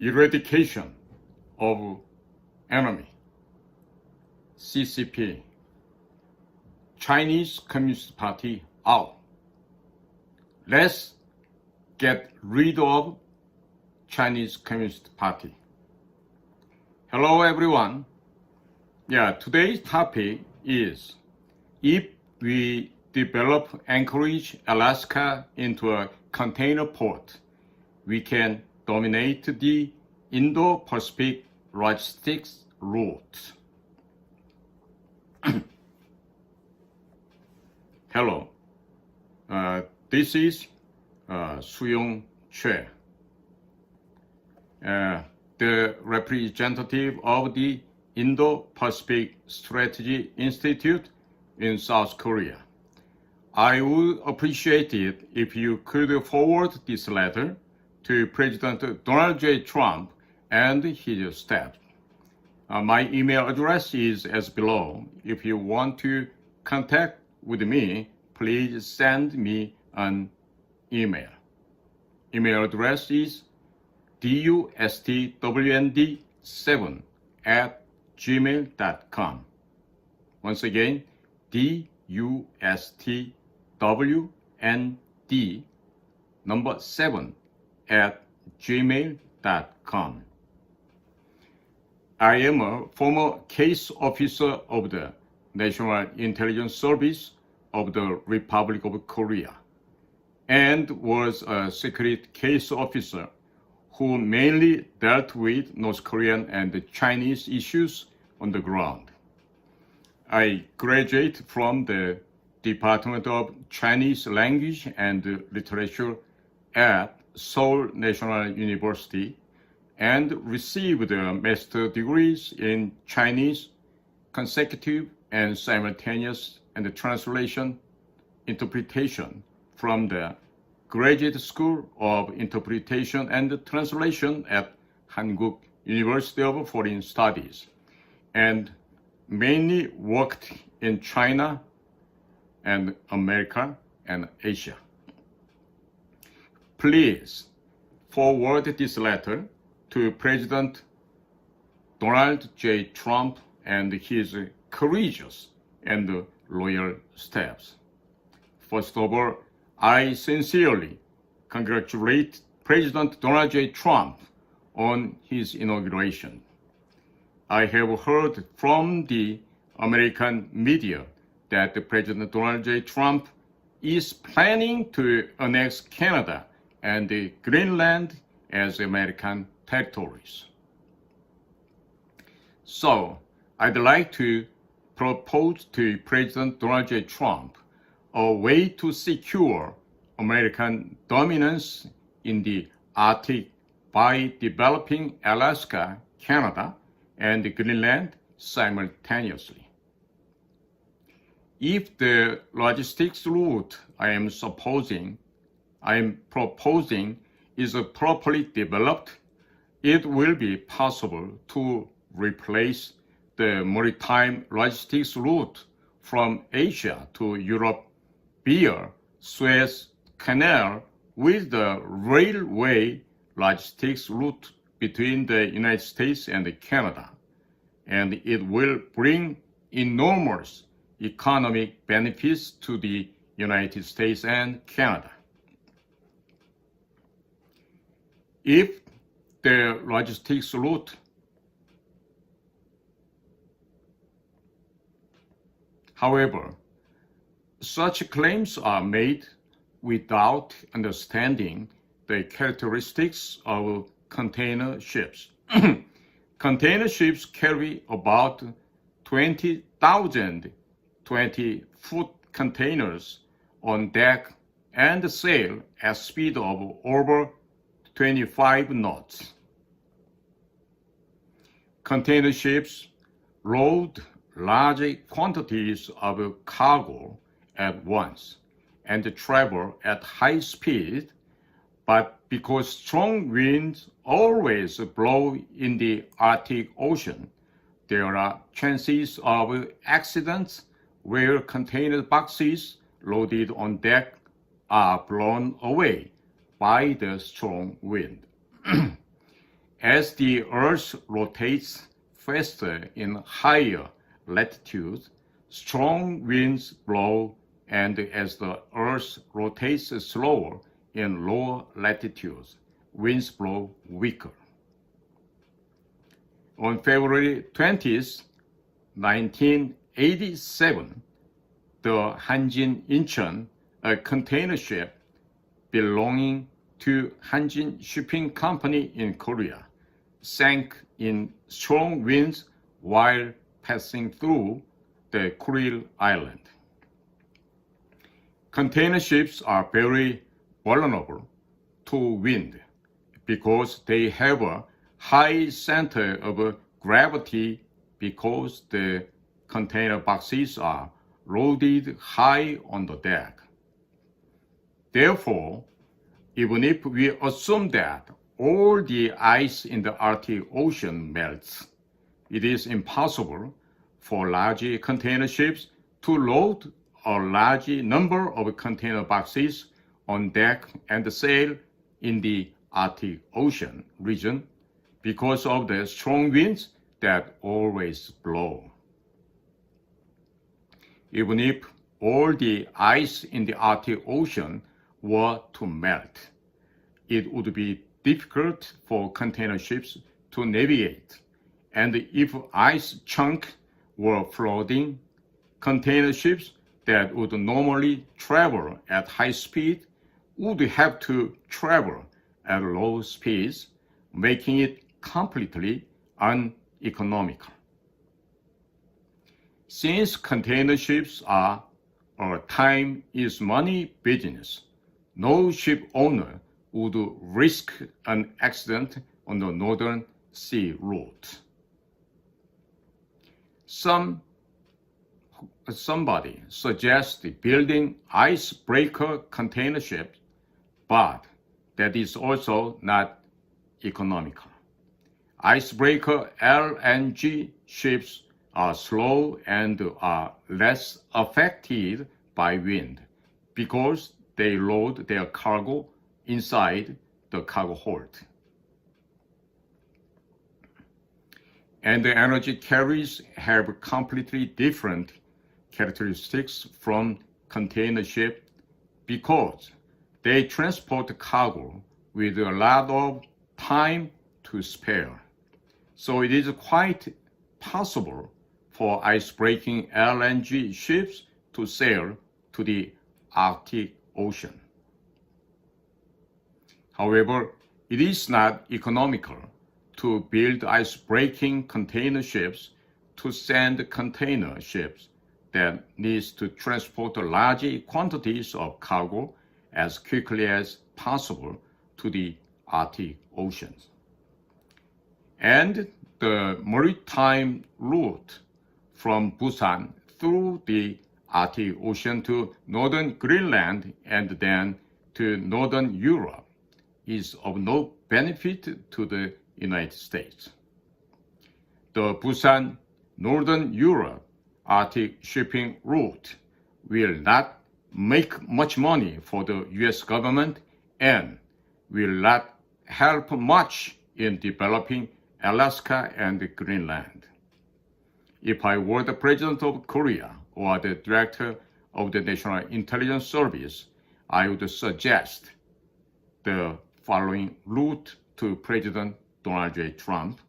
eradication of enemy, CCP, Chinese Communist Party out. Let's get rid of Chinese Communist Party. Hello everyone. Today's topic is if we develop Anchorage, Alaska into a container port, we can dominate the Indo-Pacific logistics route. Hello, this is Suyong Choi, the representative of the Indo-Pacific Strategy Institute in South Korea. I would appreciate it if you could forward this letter to President Donald J. Trump and his staff. My email address is as below. If you want to contact with me, please send me an email. Email address is dustwnd7@gmail.com. Once again, dustwnd7@gmail.com. I am a former case officer of the National Intelligence Service of the Republic of Korea and was a secret case officer who mainly dealt with North Korean and Chinese issues on the ground. I graduated from the Department of Chinese Language and Literature at Seoul National University and received master's degrees in Chinese, consecutive and simultaneous and translation interpretation from the Graduate School of Interpretation and Translation at Hankuk University of Foreign Studies, and mainly worked in China and America and Asia. Please forward this letter to President Donald J. Trump and his courageous and loyal staffs. First of all, I sincerely congratulate President Donald J. Trump on his inauguration. I have heard from the American media that President Donald J. Trump is planning to annex Canada and Greenland as American territories. So, I'd like to propose to President Donald J. Trump a way to secure American dominance in the Arctic by developing Alaska, Canada, and Greenland simultaneously. If the logistics route I am proposing is properly developed, it will be possible to replace the maritime logistics route from Asia to Europe via Suez Canal with the railway logistics route between the United States and Canada, and it will bring enormous economic benefits to the United States and Canada. If the logistics route However, such claims are made without understanding the characteristics of container ships. Container ships carry about 20,000 20-foot containers on deck and sail at speed of over 25 knots. Container ships load large quantities of cargo at once and travel at high speed, but because strong winds always blow in the Arctic Ocean, there are chances of accidents where container boxes loaded on deck are blown away by the strong wind. as the Earth rotates faster in higher latitudes, strong winds blow, and as the Earth rotates slower in lower latitudes, winds blow weaker. On February 20th, 1987, the Hanjin Incheon, a container ship belonging to Hanjin Shipping Company in Korea, sank in strong winds while passing through the Kuril Island. Container ships are very vulnerable to wind because they have a high center of gravity because the container boxes are loaded high on the deck. Therefore, even if we assume that all the ice in the Arctic Ocean melts, it is impossible for large container ships to load a large number of container boxes on deck and sail in the Arctic Ocean region because of the strong winds that always blow. Even if all the ice in the Arctic Ocean were to melt, it would be difficult for container ships to navigate. And if ice chunks were floating, container ships that would normally travel at high speed would have to travel at low speeds, making it completely uneconomical. Since container ships are a time is money business, no ship owner would risk an accident on the Northern Sea route. Somebody suggests building icebreaker container ships, but that is also not economical. Icebreaker LNG ships are slow and are less affected by wind because they load their cargo inside the cargo hold. And the energy carriers have completely different characteristics from container ship because they transport cargo with a lot of time to spare. So it is quite possible for ice-breaking LNG ships to sail to the Arctic Ocean. However, it is not economical to build ice-breaking container ships to send container ships that needs to transport large quantities of cargo as quickly as possible to the Arctic oceans. And the maritime route from Busan through the Arctic Ocean to northern Greenland and then to northern Europe is of no benefit to the United States. The Busan Northern Europe Arctic shipping route will not make much money for the US government and will not help much in developing Alaska and Greenland. If I were the President of Korea or the Director of the National Intelligence Service, I would suggest the following route to President Donald J. Trump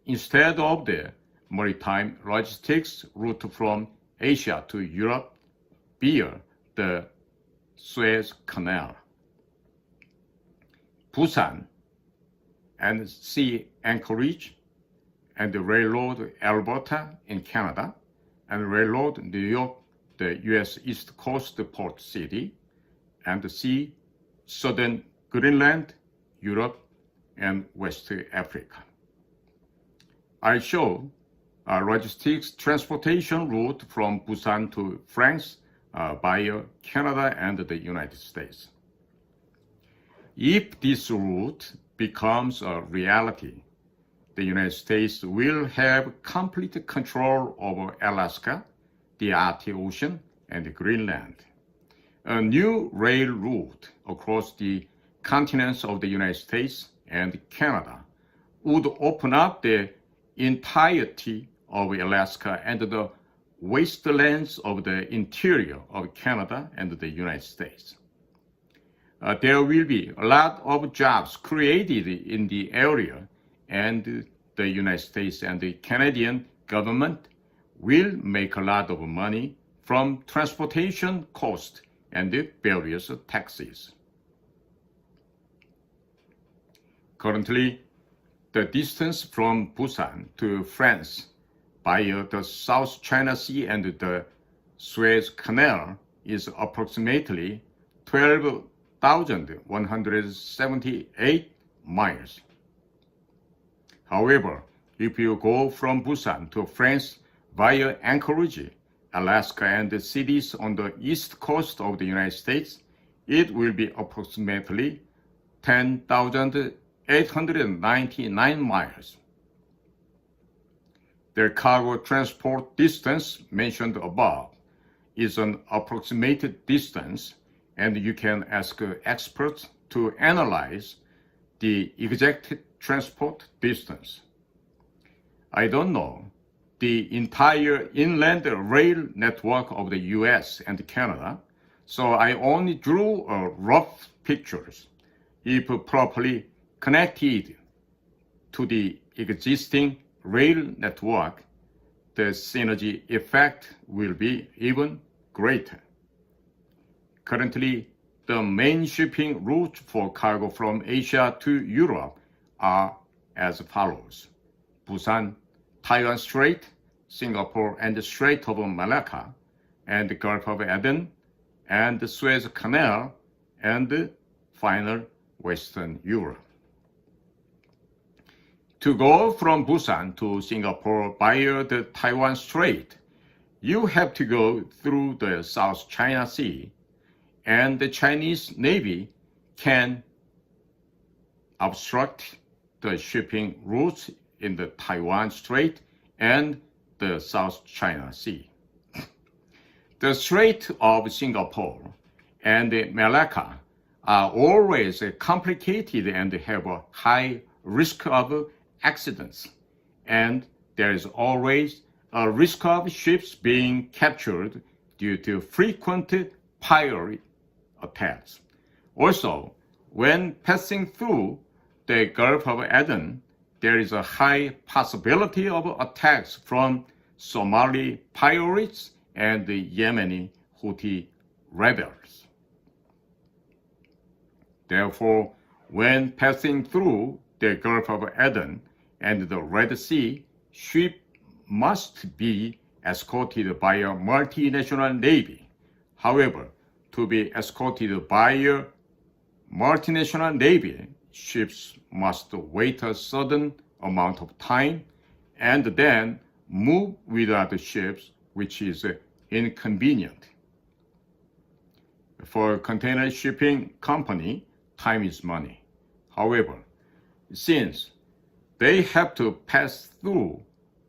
instead of the maritime logistics route from Asia to Europe via the Suez Canal. Busan and see Anchorage and railroad Alberta in Canada and railroad New York, the U.S. East Coast port city, and see southern Greenland, Europe, and West Africa. I show a logistics transportation route from Busan to France via Canada and the United States. If this route becomes a reality, the United States will have complete control over Alaska, the Arctic Ocean, and Greenland. A new rail route across the continents of the United States and Canada would open up the entirety of Alaska and the wastelands of the interior of Canada and the United States. There will be a lot of jobs created in the area, and the United States and the Canadian government will make a lot of money from transportation costs and the various taxes. Currently, the distance from Busan to France via the South China Sea and the Suez Canal is approximately 12,178 miles. However, if you go from Busan to France via Anchorage, Alaska, and the cities on the east coast of the United States, it will be approximately 10,899 miles. The cargo transport distance mentioned above is an approximate distance, and you can ask experts to analyze the exact transport distance. I don't know the entire inland rail network of the US and Canada, so I only drew rough pictures. If properly connected to the existing rail network, the synergy effect will be even greater. Currently, the main shipping routes for cargo from Asia to Europe are as follows: Busan, Taiwan Strait, Singapore and the Strait of Malacca, and the Gulf of Aden, and the Suez Canal, and final Western Europe. To go from Busan to Singapore via the Taiwan Strait, you have to go through the South China Sea, and the Chinese Navy can obstruct the shipping routes in the Taiwan Strait and the South China Sea. The Strait of Singapore and Malacca are always complicated and have a high risk of accidents, and there is always a risk of ships being captured due to frequent pirate attacks. Also, when passing through the Gulf of Aden, there is a high possibility of attacks from Somali pirates and the Yemeni Houthi rebels. Therefore, when passing through the Gulf of Aden and the Red Sea, ships must be escorted by a multinational navy. However, to be escorted by a multinational navy, ships must wait a certain amount of time and then move with other ships, which is inconvenient. For a container shipping company, time is money. However, since they have to pass through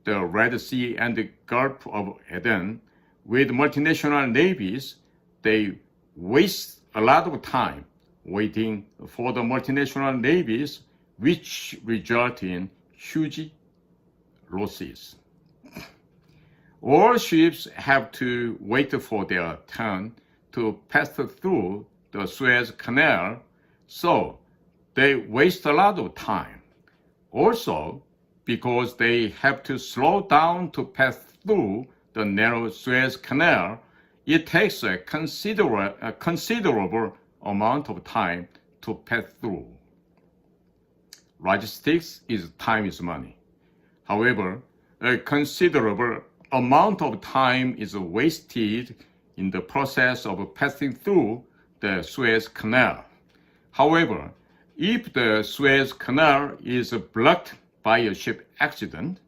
the Red Sea and the Gulf of Aden with multinational navies, they waste a lot of time waiting for the multinational navies, which result in huge losses. All ships have to wait for their turn to pass through the Suez Canal, so they waste a lot of time. Also, because they have to slow down to pass through the narrow Suez Canal, it takes a considerable amount of time to pass through. Logistics is time is money. However, a considerable amount of time is wasted in the process of passing through the Suez Canal. However, if the Suez Canal is blocked by a ship accident,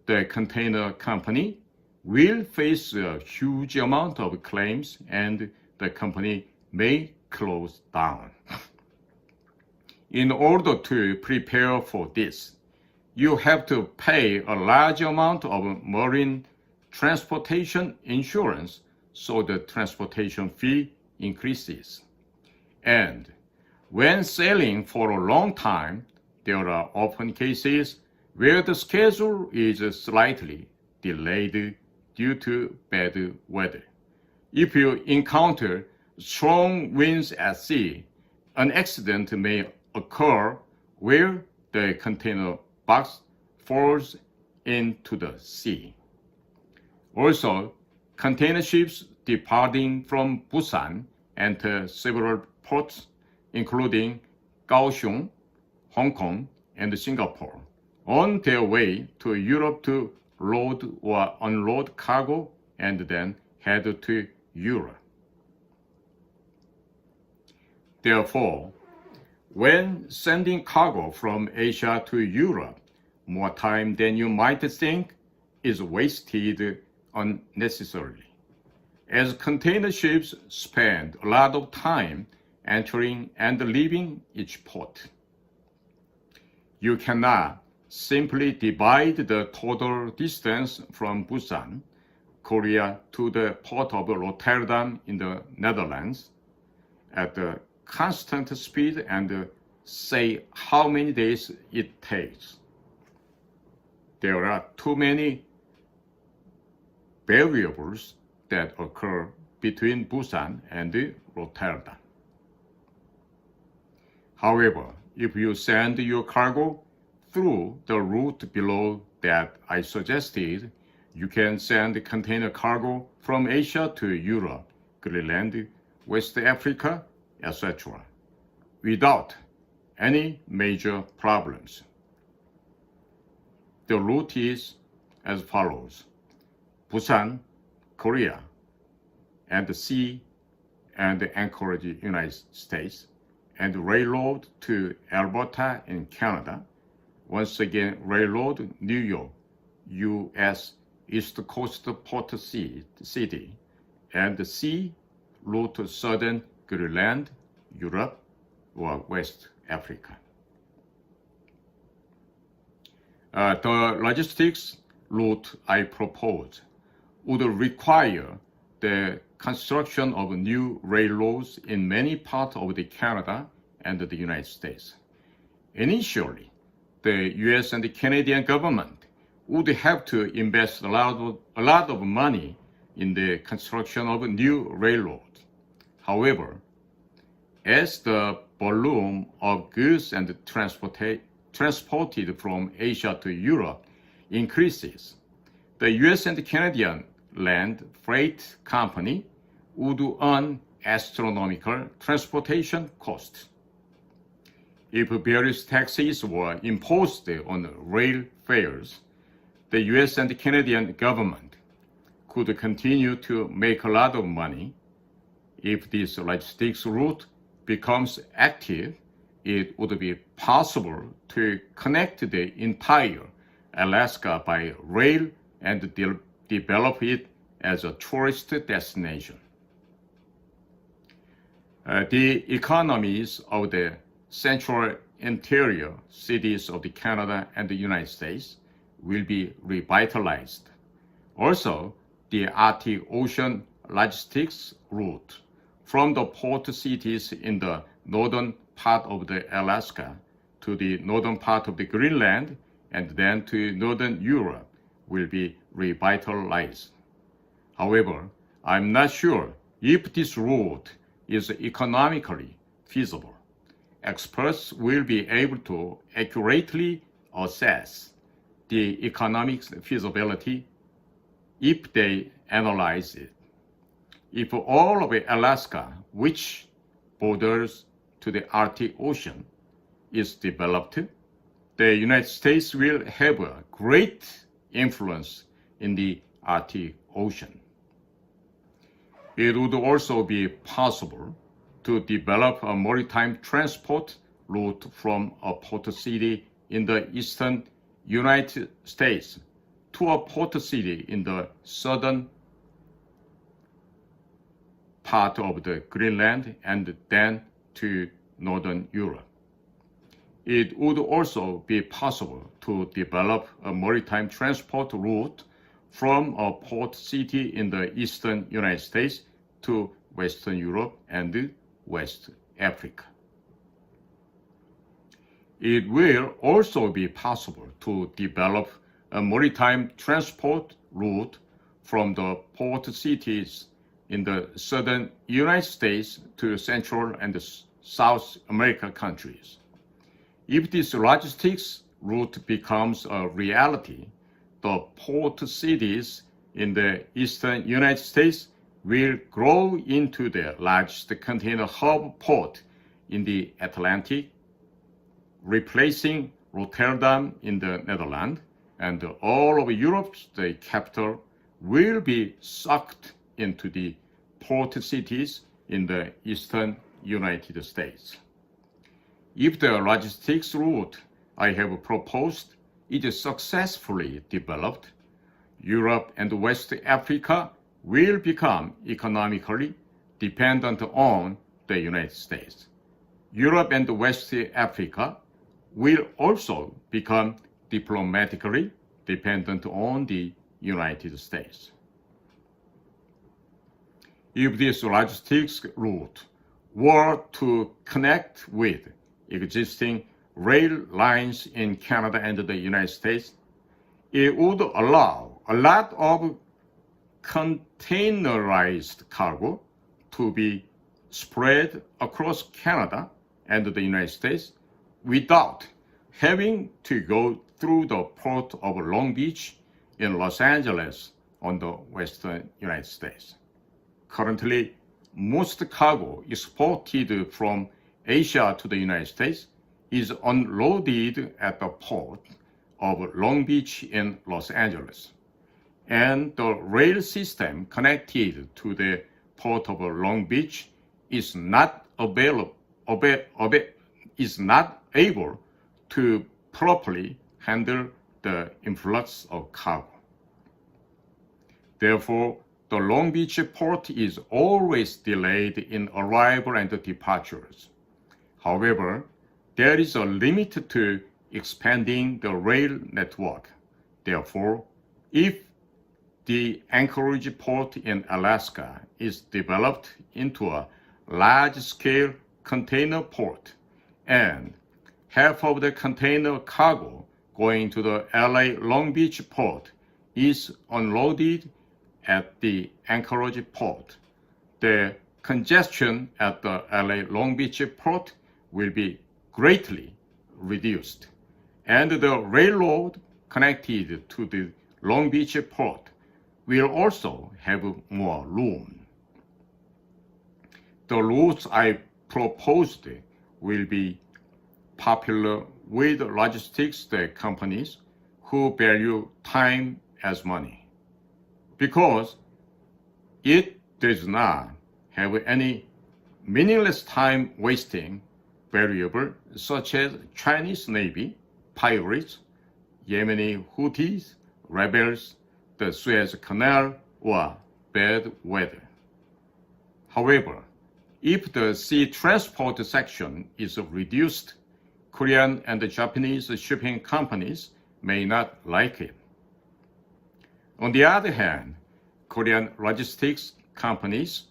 the container company will face a huge amount of claims and the company may close down. In order to prepare for this, you have to pay a large amount of marine transportation insurance, so the transportation fee increases. And when sailing for a long time, there are often cases where the schedule is slightly delayed due to bad weather. If you encounter strong winds at sea, an accident may occur where the container box falls into the sea. Also, container ships departing from Busan enter several ports, including Kaohsiung, Hong Kong, and Singapore, on their way to Europe to load or unload cargo and then head to Europe. Therefore, when sending cargo from Asia to Europe, more time than you might think is wasted unnecessarily, as container ships spend a lot of time entering and leaving each port. You cannot simply divide the total distance from Busan, Korea, to the port of Rotterdam in the Netherlands at a constant speed and say how many days it takes. There are too many variables that occur between Busan and Rotterdam. However, if you send your cargo through the route below that I suggested, you can send container cargo from Asia to Europe, Greenland, West Africa, etc., without any major problems. The route is as follows: Busan, Korea, and sea and Anchorage, United States, and railroad to Alberta in Canada, once again railroad New York, U.S. East Coast Port City, and the sea route to southern Greenland, Europe, or West Africa. The logistics route I propose would require the construction of new railroads in many parts of Canada and the United States. Initially, the U.S. and the Canadian government would have to invest a lot of money in the construction of new railroads. However, as the volume of goods and transported from Asia to Europe increases, the U.S. and Canadian land freight company would earn astronomical transportation costs. If various taxes were imposed on rail fares, the U.S. and Canadian government could continue to make a lot of money. If this logistics route becomes active, it would be possible to connect the entire Alaska by rail and develop it as a tourist destination. The economies of the central interior cities of Canada and the United States will be revitalized. Also, the Arctic Ocean logistics route from the port cities in the northern part of the Alaska to the northern part of the Greenland and then to northern Europe will be revitalized. However, I'm not sure if this route is economically feasible. Experts will be able to accurately assess the economic feasibility if they analyze it. If all of Alaska, which borders to the Arctic Ocean, is developed, the United States will have a great influence in the Arctic Ocean. It would also be possible to develop a maritime transport route from a port city in the eastern United States to a port city in the southern part of the Greenland and then to northern Europe. It would also be possible to develop a maritime transport route from a port city in the eastern United States to Western Europe and West Africa. it will also be possible to develop a maritime transport route from the port cities in the southern United States to Central and South American countries. If this logistics route becomes a reality, the port cities in the eastern United States will grow into the largest container hub port in the Atlantic, replacing Rotterdam in the Netherlands, and all of Europe's the capital will be sucked into the port cities in the eastern United States. If the logistics route I have proposed is successfully developed, Europe and West Africa will become economically dependent on the United States. Europe and West Africa will also become diplomatically dependent on the United States. If this logistics route were to connect with existing rail lines in Canada and the United States, it would allow a lot of containerized cargo to be spread across Canada and the United States without having to go through the port of Long Beach in Los Angeles on the western United States. Currently, most cargo exported from Asia to the United States is unloaded at the port of Long Beach in Los Angeles, and the rail system connected to the port of Long Beach is not able to properly handle the influx of cargo. Therefore, the Long Beach port is always delayed in arrival and departures. However, there is a limit to expanding the rail network. Therefore, if the Anchorage port in Alaska is developed into a large-scale container port, and half of the container cargo going to the LA Long Beach port is unloaded at the Anchorage port, the congestion at the LA Long Beach port will be greatly reduced, and the railroad connected to the Long Beach port will also have more room. The routes I proposed will be popular with logistics companies who value time as money, because it does not have any meaningless time wasting variable such as Chinese Navy, pirates, Yemeni Houthis, rebels, the Suez Canal, or bad weather. However, if the sea transport section is reduced, Korean and Japanese shipping companies may not like it. On the other hand, Korean logistics companies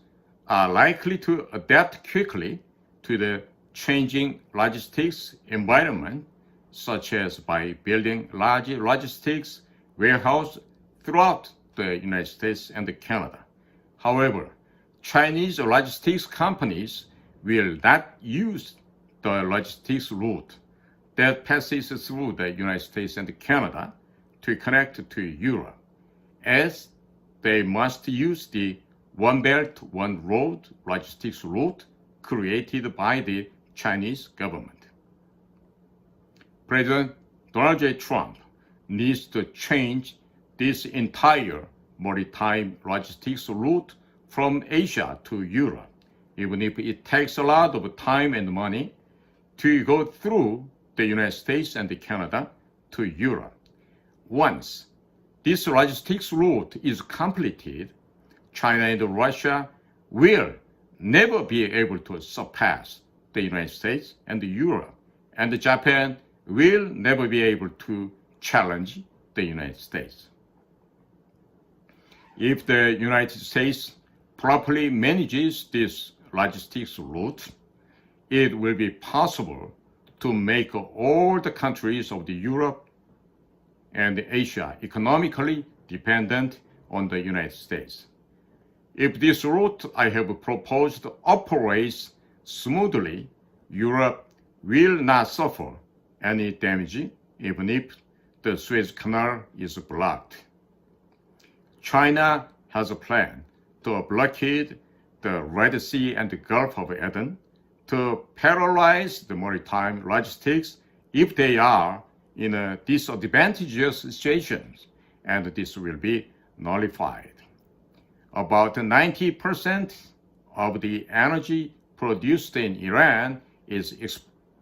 are likely to adapt quickly to the changing logistics environment, such as by building large logistics warehouses throughout the United States and Canada. However, Chinese logistics companies will not use the logistics route that passes through the United States and Canada to connect to Europe, as they must use the One Belt, One Road logistics route created by the Chinese government. President Donald J. Trump needs to change this entire maritime logistics route from Asia to Europe, even if it takes a lot of time and money to go through the United States and Canada to Europe. Once this logistics route is completed, China and Russia will never be able to surpass the United States and Europe, and Japan will never be able to challenge the United States. If the United States properly manages this logistics route, it will be possible to make all the countries of the Europe and Asia economically dependent on the United States. If this route I have proposed operates smoothly, Europe will not suffer any damage even if the Suez Canal is blocked. China has a plan to blockade the Red Sea and the Gulf of Aden to paralyze the maritime logistics if they are in a disadvantageous situation, and this will be nullified. About 90% of the energy produced in Iran is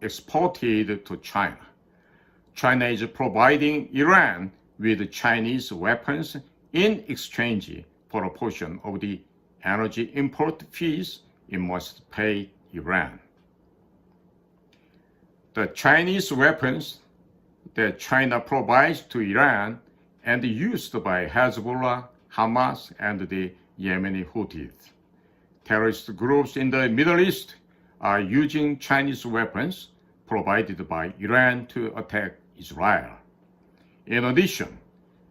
exported to China. China is providing Iran with Chinese weapons in exchange for a portion of the energy import fees it must pay Iran. The Chinese weapons that China provides to Iran and used by Hezbollah, Hamas, and the Yemeni Houthis. Terrorist groups in the Middle East are using Chinese weapons provided by Iran to attack Israel. In addition,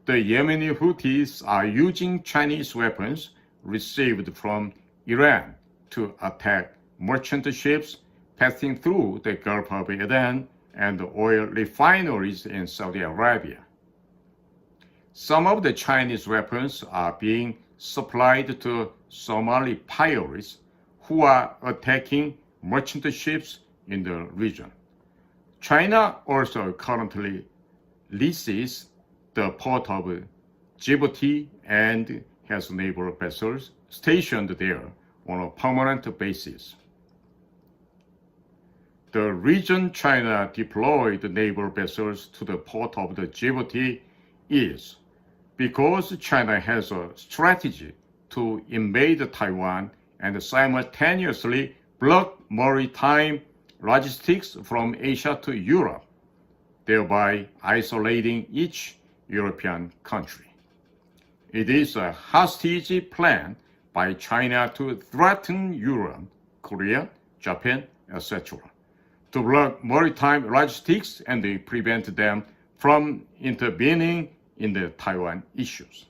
the Yemeni Houthis are using Chinese weapons received from Iran to attack merchant ships passing through the Gulf of Aden and oil refineries in Saudi Arabia. Some of the Chinese weapons are being supplied to Somali pirates who are attacking merchant ships in the region. China also currently leases the port of Djibouti and has naval vessels stationed there on a permanent basis. The reason China deployed naval vessels to the port of the Djibouti is because China has a strategy to invade Taiwan and simultaneously block maritime logistics from Asia to Europe, thereby isolating each European country. It is a hostage plan by China to threaten Europe, Korea, Japan, etc., to block maritime logistics and prevent them from intervening in the Taiwan issues.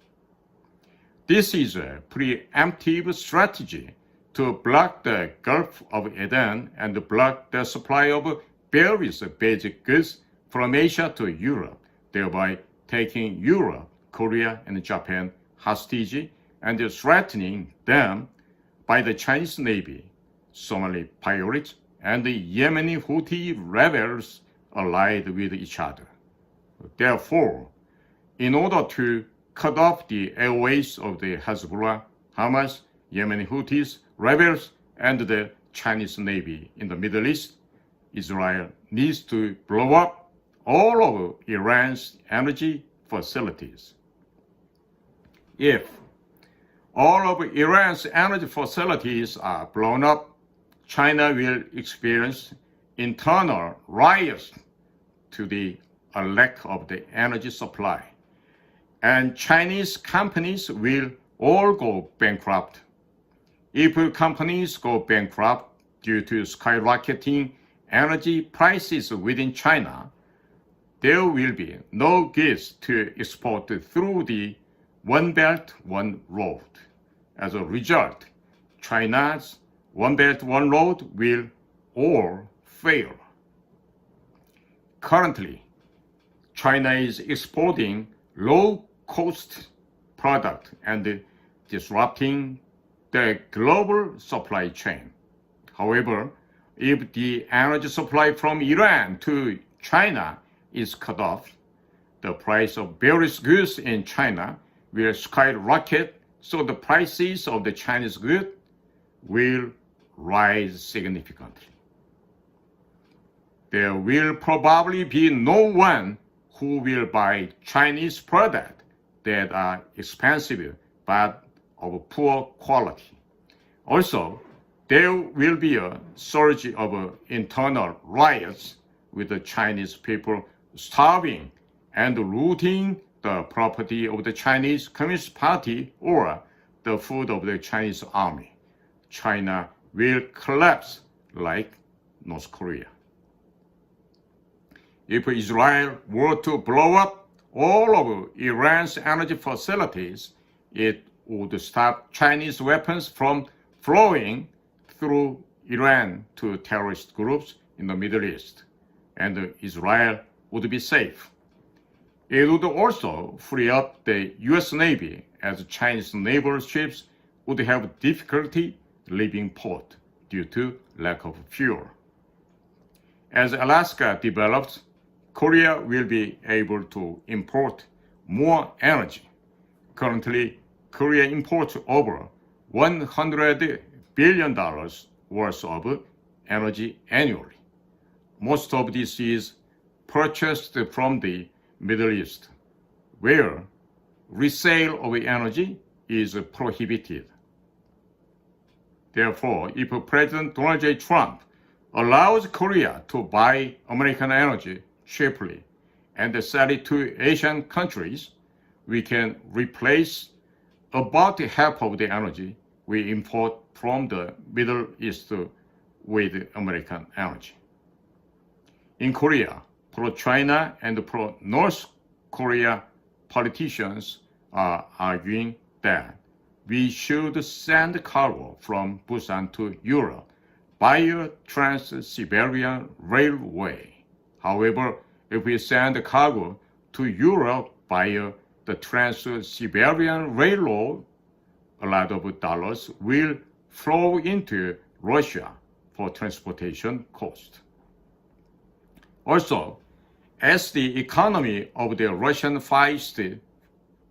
This is a preemptive strategy to block the Gulf of Aden and block the supply of various basic goods from Asia to Europe, thereby taking Europe, Korea, and Japan hostage and threatening them by the Chinese Navy, Somali pirates, and the Yemeni Houthi rebels allied with each other. Therefore, in order to cut off the airways of the Hezbollah, Hamas, Yemeni Houthis, rebels, and the Chinese Navy in the Middle East, Israel needs to blow up all of Iran's energy facilities. If all of Iran's energy facilities are blown up, China will experience internal riots to the lack of the energy supply, and Chinese companies will all go bankrupt. If companies go bankrupt due to skyrocketing energy prices within China, there will be no goods to export through the One Belt, One Road. As a result, China's One Belt, One Road will all fail. Currently, China is exporting low-cost product and disrupting the global supply chain. However, if the energy supply from Iran to China is cut off, the price of various goods in China will skyrocket, so the prices of the Chinese goods will rise significantly. There will probably be no one who will buy Chinese products that are expensive but of poor quality. Also, there will be a surge of internal riots with the Chinese people starving and looting the property of the Chinese Communist Party or the food of the Chinese army. China will collapse like North Korea. if Israel were to blow up all of Iran's energy facilities, it would stop Chinese weapons from flowing through Iran to terrorist groups in the Middle East, and Israel would be safe. It would also free up the U.S. Navy, as Chinese naval ships would have difficulty leaving port due to lack of fuel. As Alaska develops, Korea will be able to import more energy. Currently, Korea imports over $100 billion worth of energy annually. Most of this is purchased from the Middle East, where resale of energy is prohibited. Therefore, if President Donald J. Trump allows Korea to buy American energy cheaply and sell it to Asian countries, we can replace about half of the energy we import from the Middle East with American energy. In Korea, pro-China and pro-North Korea politicians are arguing that we should send cargo from Busan to Europe by a Trans-Siberian Railway. However, if we send cargo to Europe via the Trans-Siberian Railroad, a lot of dollars will flow into Russia for transportation cost. Also, as the economy of the Russian Far East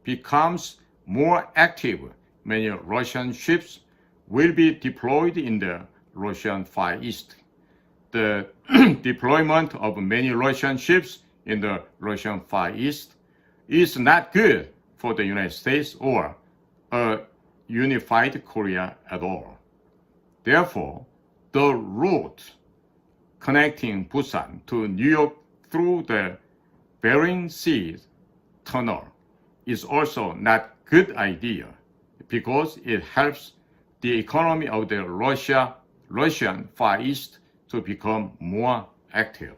becomes more active, many Russian ships will be deployed in the Russian Far East. The deployment of many Russian ships in the Russian Far East is not good for the United States or a unified Korea at all. Therefore, the route connecting Busan to New York through the Bering Sea Tunnel is also not a good idea because it helps the economy of the Russian Far East to become more active.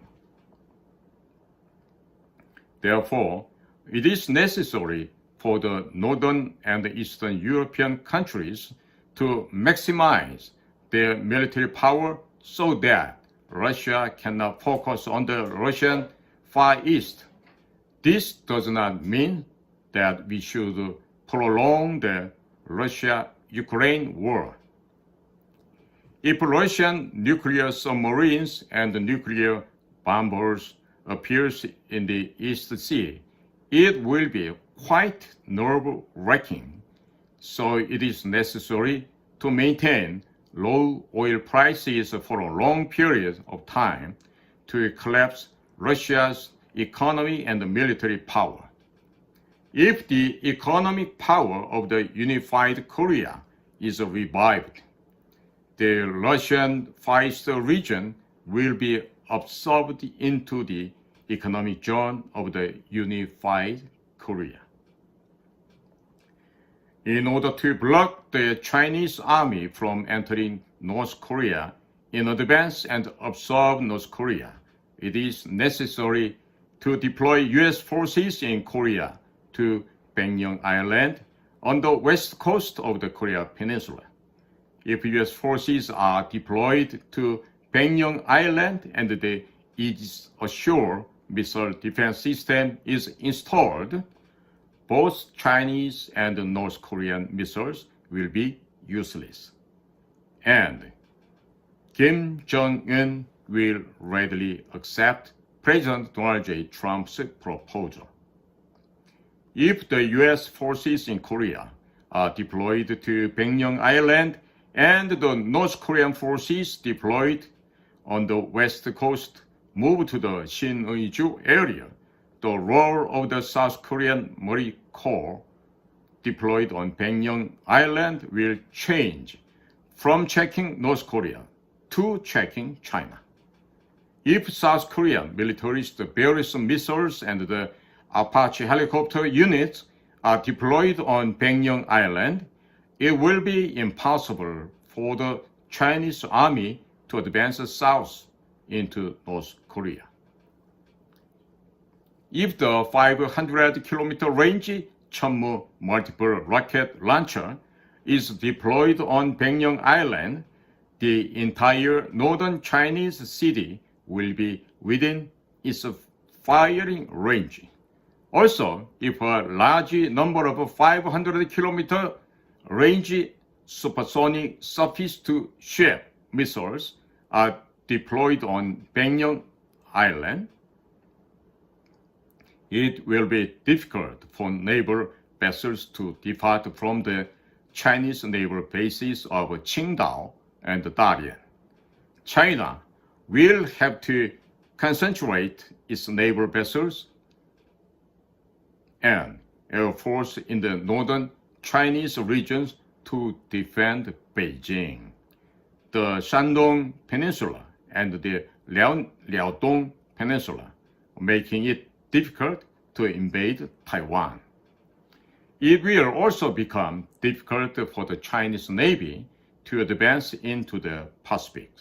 Therefore, it is necessary for the Northern and Eastern European countries to maximize their military power so that Russia cannot focus on the Russian Far East. This does not mean that we should prolong the Russia-Ukraine war. If Russian nuclear submarines and nuclear bombers appears in the East Sea, it will be quite nerve-wracking. So it is necessary to maintain low oil prices for a long period of time to collapse Russia's economy and military power. If the economic power of the unified Korea is revived, the Russian Far East region will be absorbed into the economic zone of the unified Korea. In order to block the Chinese army from entering North Korea in advance and absorb North Korea, it is necessary to deploy U.S. forces in Korea to Baekneung Island on the west coast of the Korea Peninsula. If U.S. forces are deployed to Baekneung Island and the Aegis Ashore missile defense system is installed, both Chinese and North Korean missiles will be useless. And Kim Jong-un will readily accept President Donald J. Trump's proposal. If the U.S. forces in Korea are deployed to Baekneung Island and the North Korean forces deployed on the west coast move to the Sinŭiju area, the role of the South Korean Marine Corps deployed on Baekneung Island will change from checking North Korea to checking China. If South Korean militaries, the various missiles and the Apache helicopter units are deployed on Baekneung Island, it will be impossible for the Chinese army to advance south into North Korea. if the 500-kilometer range Chunmoo multiple rocket launcher is deployed on Baekneung Island, the entire northern Chinese city will be within its firing range. Also, if a large number of 500-kilometer range supersonic surface-to-ship missiles are deployed on Baekneung Island, it will be difficult for naval vessels to depart from the Chinese naval bases of Qingdao and Dalian. China will have to concentrate its naval vessels and air force in the northern Chinese regions to defend Beijing, the Shandong Peninsula, and the Liaodong Peninsula, making it difficult to invade Taiwan. It will also become difficult for the Chinese Navy to advance into the Pacific.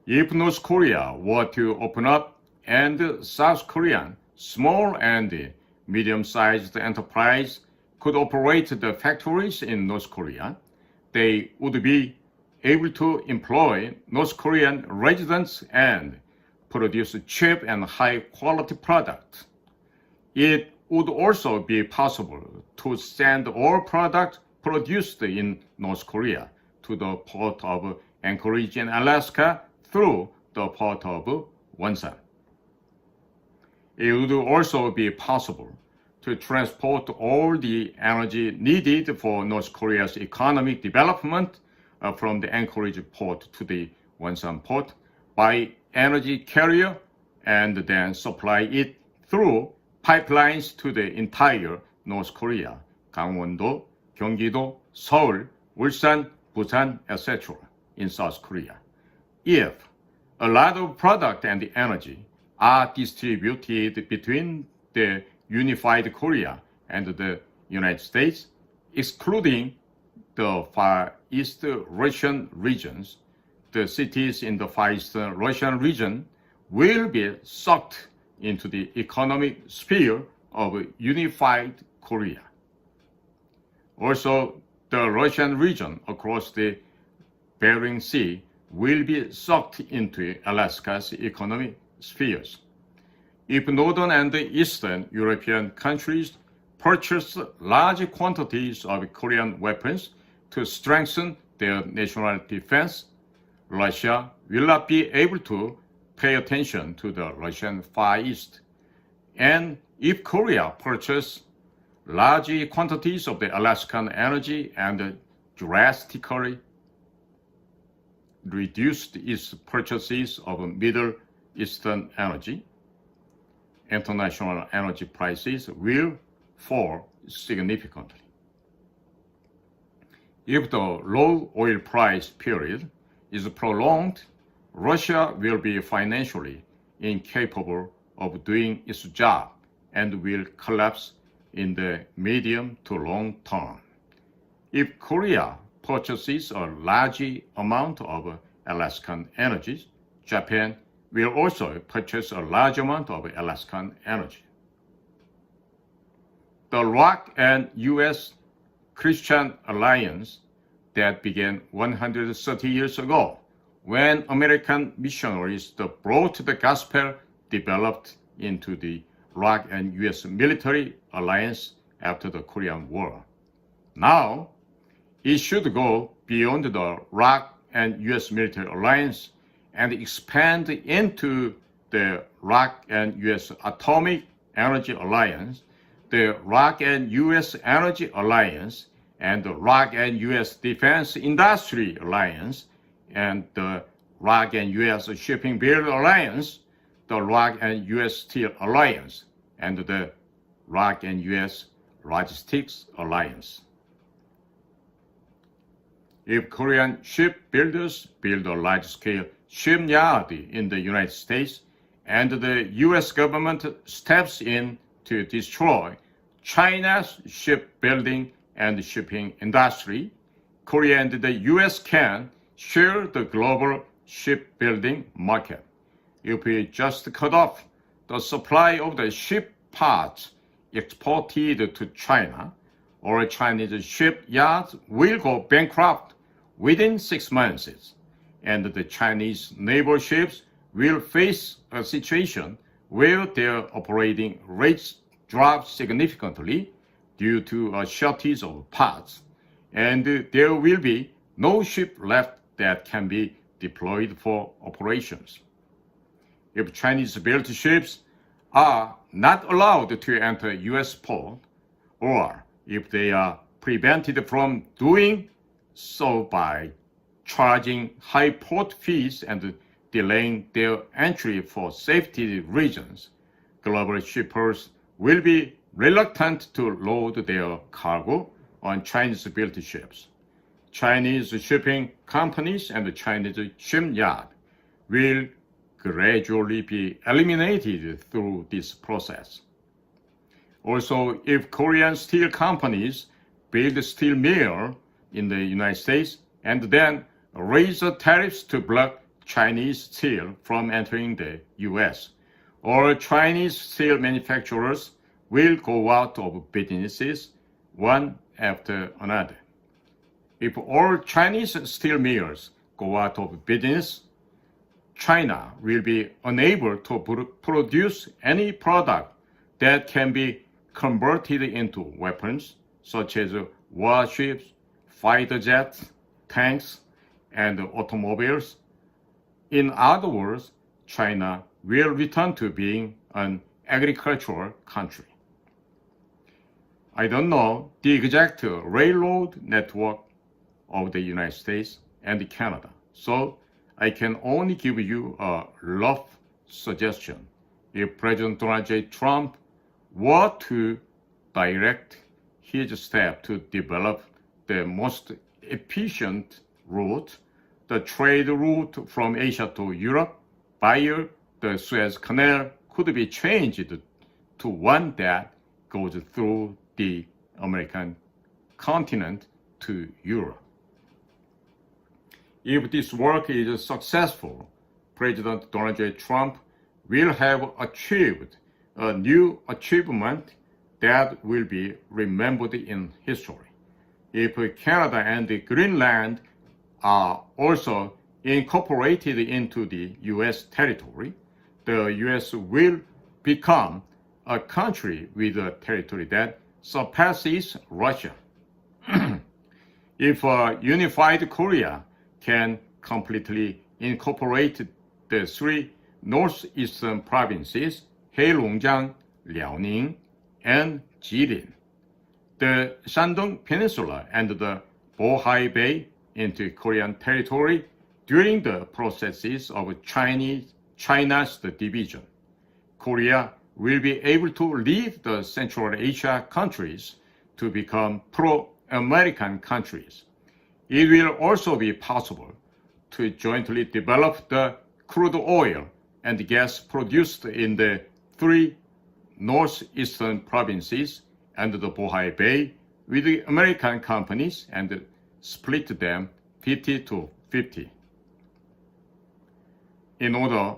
If North Korea were to open up and South Korean small and medium-sized enterprise could operate the factories in North Korea, they would be able to employ North Korean residents and produce cheap and high-quality products. It would also be possible to send all products produced in North Korea to the port of Anchorage in Alaska through the port of Wonsan. It would also be possible to transport all the energy needed for North Korea's economic development from the Anchorage port to the Wonsan port by energy carrier and then supply it through pipelines to the entire North Korea, Gangwon-do, Gyeonggi-do, Seoul, Ulsan, Busan, etc. in South Korea. If a lot of product and energy are distributed between the unified Korea and the United States, excluding the Far East Russian regions, the cities in the Far Eastern Russian region will be sucked into the economic sphere of unified Korea. Also, the Russian region across the Bering Sea will be sucked into Alaska's economic spheres. If northern and eastern European countries purchase large quantities of Korean weapons to strengthen their national defense, Russia will not be able to pay attention to the Russian Far East. And if Korea purchases large quantities of the Alaskan energy and drastically reduced its purchases of Middle Eastern energy, international energy prices will fall significantly. If the low oil price period is prolonged, Russia will be financially incapable of doing its job and will collapse in the medium to long term. If Korea purchases a large amount of Alaskan energy, Japan will also purchase a large amount of Alaskan energy. The ROC and U.S. Christian alliance that began 130 years ago when American missionaries that brought the gospel developed into the ROC and U.S. military alliance after the Korean War. Now, it should go beyond the ROC and U.S. military alliance and expand into the ROC and U.S. Atomic Energy Alliance, the ROC and U.S. Energy Alliance, and the ROC and U.S. Defense Industry Alliance, and the ROC and U.S. Shipping Build Alliance, the ROC and U.S. Steel Alliance, and the ROC and U.S. Logistics Alliance. If Korean shipbuilders build a large-scale shipyard in the United States and the U.S. government steps in to destroy China's shipbuilding and shipping industry, Korea and the U.S. can share the global shipbuilding market. if we just cut off the supply of the ship parts exported to China, or Chinese shipyards will go bankrupt within 6 months, and the Chinese naval ships will face a situation where their operating rates drop significantly due to a shortage of parts, and there will be no ship left that can be deployed for operations. If Chinese-built ships are not allowed to enter U.S. port, or if they are prevented from doing so by charging high port fees and delaying their entry for safety reasons, global shippers will be reluctant to load their cargo on Chinese-built ships. Chinese shipping companies and Chinese shipyards will gradually be eliminated through this process. Also, if Korean steel companies build steel mills in the United States and then raise the tariffs to block Chinese steel from entering the U.S., or Chinese steel manufacturers will go out of businesses one after another. If all Chinese steel mills go out of business, China will be unable to produce any product that can be converted into weapons, such as warships, fighter jets, tanks, and automobiles. In other words, China will return to being an agricultural country. I don't know the exact railroad network of the United States and Canada, so I can only give you a rough suggestion. If President Donald J. Trump were to direct his step to develop the most efficient route, the trade route from Asia to Europe via the Suez Canal could be changed to one that goes through the American continent to Europe. If this work is successful, President Donald J. Trump will have achieved a new achievement that will be remembered in history. If Canada and Greenland are also incorporated into the U.S. territory, the U.S. will become a country with a territory that surpasses Russia. If a unified Korea can completely incorporate the three northeastern provinces, Heilongjiang, Liaoning, and Jilin, the Shandong Peninsula and the Bohai Bay into Korean territory during the processes of China's division. Korea will be able to lead the Central Asia countries to become pro-American countries. It will also be possible to jointly develop the crude oil and gas produced in the three northeastern provinces and the Bohai Bay with the American companies and split them 50-50. In order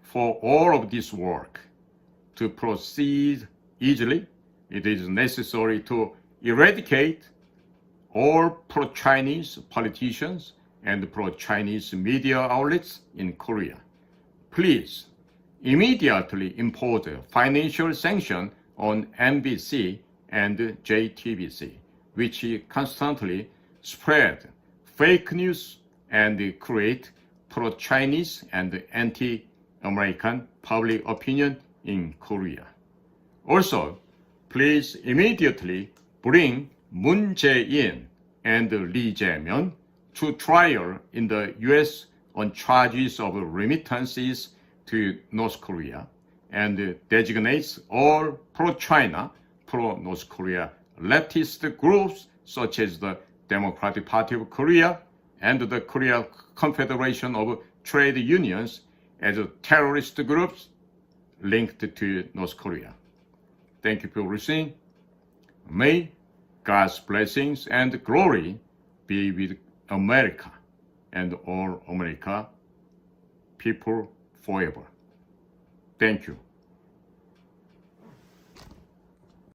for all of this work to proceed easily, it is necessary to eradicate all pro-Chinese politicians and pro-Chinese media outlets in Korea. Please immediately impose a financial sanction on MBC and JTBC, which constantly spread fake news and create pro-Chinese and anti-American public opinion in Korea. Also, please immediately bring Moon Jae-in and Lee Jae-myung to trial in the U.S. on charges of remittances to North Korea and designates all pro-China, pro-North Korea leftist groups such as the Democratic Party of Korea and the Korea Confederation of Trade Unions as terrorist groups linked to North Korea. Thank you for listening. May God's blessings and glory be with America and all America people forever. Thank you.